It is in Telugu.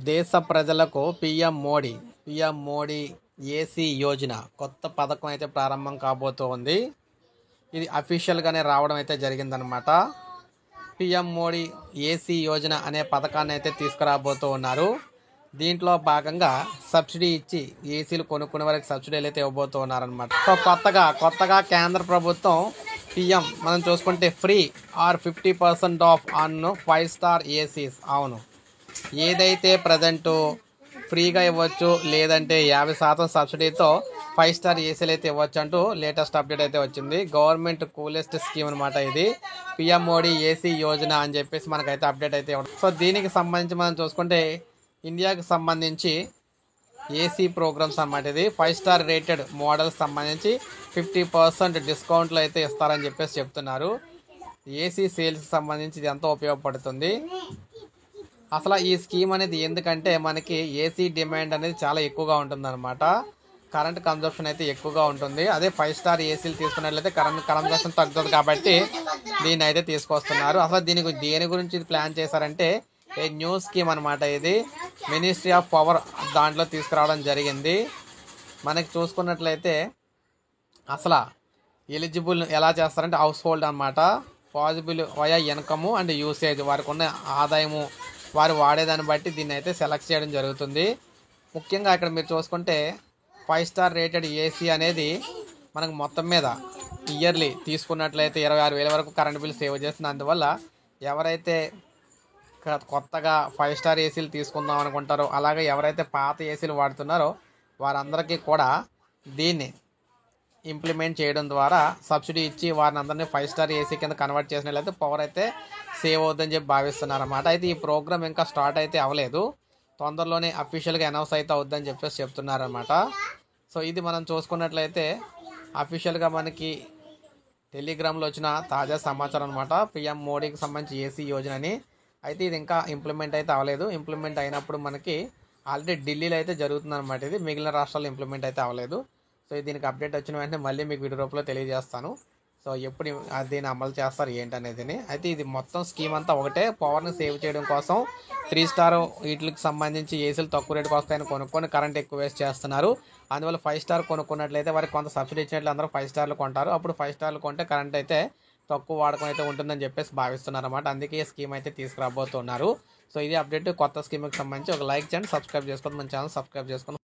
దేశ ప్రజలకు పిఎం మోడీ ఏసీ యోజన కొత్త పథకం అయితే ప్రారంభం కాబోతోంది. ఇది అఫీషియల్గానే రావడం అయితే జరిగిందనమాట. పిఎం మోడీ ఏసీ యోజన అనే పథకాన్ని అయితే తీసుకురాబోతూ ఉన్నారు. దీంట్లో భాగంగా సబ్సిడీ ఇచ్చి ఏసీలు కొనుక్కునే వారికి సబ్సిడీలు అయితే ఇవ్వబోతూ ఉన్నారనమాట. సో కొత్తగా కేంద్ర ప్రభుత్వం పిఎం మనం చూసుకుంటే free or 50% off on 5 star ACs. అవును, ఏదైతే ప్రజెంటు ఫ్రీగా ఇవ్వచ్చు లేదంటే 50% సబ్సిడీతో 5 స్టార్ ఏసీలు అయితే ఇవ్వచ్చు అంటూ లేటెస్ట్ అప్డేట్ అయితే వచ్చింది. గవర్నమెంట్ కూలెస్ట్ స్కీమ్ అనమాట ఇది. పిఎం మోడీ ఏసీ యోజన అని చెప్పేసి మనకైతే అప్డేట్ అయితే ఇవ్వడం. సో దీనికి సంబంధించి మనం చూసుకుంటే ఇండియాకి సంబంధించి ఏసీ ప్రోగ్రామ్స్ అన్నమాట. ఇది 5 స్టార్ రేటెడ్ మోడల్స్ సంబంధించి 50% డిస్కౌంట్లు అయితే ఇస్తారని చెప్పేసి చెప్తున్నారు. ఏసీ సేల్స్కి సంబంధించి ఇది ఎంతో ఉపయోగపడుతుంది. అసలు ఈ స్కీమ్ అనేది ఎందుకంటే మనకి ఏసీ డిమాండ్ అనేది చాలా ఎక్కువగా ఉంటుందన్నమాట. కరెంట్ కన్జంప్షన్ అయితే ఎక్కువగా ఉంటుంది. అదే 5 స్టార్ ఏసీలు తీసుకున్నట్లయితే కరెంట్ కన్జంప్షన్ తగ్గుతుంది కాబట్టి దీన్ని అయితే తీసుకొస్తున్నారు. అసలు దేని గురించి ప్లాన్ చేశారంటే ఏ న్యూ స్కీమ్ అనమాట. ఇది మినిస్ట్రీ ఆఫ్ పవర్ దాంట్లో తీసుకురావడం జరిగింది. మనకి చూసుకున్నట్లయితే అసలు ఎలిజిబుల్ ఎలా చేస్తారంటే హౌస్ హోల్డ్ అనమాట. Possible via income and usage, వారికి ఉన్న ఆదాయము వారు వాడేదాన్ని బట్టి దీన్ని అయితే సెలెక్ట్ చేయడం జరుగుతుంది. ముఖ్యంగా ఇక్కడ మీరు చూసుకుంటే 5 స్టార్ రేటెడ్ ఏసీ అనేది మనకు మొత్తం మీద ఇయర్లీ తీసుకున్నట్లయితే 26,000 వరకు కరెంట్ బిల్ సేవ్ చేస్తుంది. అందువల్ల ఎవరైతే కొత్తగా 5 స్టార్ ఏసీలు తీసుకుందాం అనుకుంటారో, అలాగే ఎవరైతే పాత ఏసీలు వాడుతున్నారో వారందరికీ కూడా దీన్ని ఇంప్లిమెంట్ చేయడం ద్వారా సబ్సిడీ ఇచ్చి వారిని అందరినీ 5 స్టార్ ఏసీ కింద కన్వర్ట్ చేసినట్లయితే పవర్ అయితే సేవ్ అవుతుందని చెప్పి భావిస్తున్నారు అన్నమాట. అయితే ఈ ప్రోగ్రామ్ ఇంకా స్టార్ట్ అయితే అవ్వలేదు, తొందరలోనే అఫీషియల్గా అనౌన్స్ అయితే అవుద్దని చెప్పేసి చెప్తున్నారనమాట. సో ఇది మనం చూసుకున్నట్లయితే అఫీషియల్గా మనకి టెలిగ్రామ్లో వచ్చిన తాజా సమాచారం అనమాట. పిఎం మోడీకి సంబంధించి ఏసీ యోజన అని. అయితే ఇది ఇంకా ఇంప్లిమెంట్ అయితే అవ్వలేదు. ఇంప్లిమెంట్ అయినప్పుడు మనకి ఆల్రెడీ ఢిల్లీలో అయితే జరుగుతుంది అనమాట. ఇది మిగిలిన రాష్ట్రాల్లో ఇంప్లిమెంట్ అయితే అవ్వలేదు. సో దీనికి అప్డేట్ వచ్చిన వెంటనే మళ్ళీ మీకు వీడియో రూపంలో తెలియజేస్తాను. సో ఎప్పుడు దీన్ని అమలు చేస్తారు ఏంటనేది. అయితే ఇది మొత్తం స్కీమ్ అంతా ఒకటే, పవర్ని సేవ్ చేయడం కోసం 3 స్టార్ వీటికి సంబంధించి ఏసీలు తక్కువ రేటుకి వస్తాయని కొనుక్కొని కరెంట్ ఎక్కువ వేస్ట్ చేస్తున్నారు. అందువల్ల 5 స్టార్ కొనుక్కున్నట్లయితే వారికి కొంత సబ్సిడీ ఇచ్చినట్లు అందరూ 5 స్టార్లు కొంటారు. అప్పుడు 5 స్టార్లు కొంటే కరెంట్ అయితే తక్కువ వాడకం అయితే ఉంటుందని చెప్పేసి భావిస్తున్నారు అన్నమాట. అందుకే ఈ స్కీమ్ అయితే తీసుకురాబోతున్నారు. సో ఇది అప్డేట్. కొత్త స్కీమ్కి సంబంధించి ఒక లైక్ చేయండి, సబ్స్క్రైబ్ చేసుకోండి, మన ఛానల్ సబ్స్క్రైబ్ చేసుకోండి.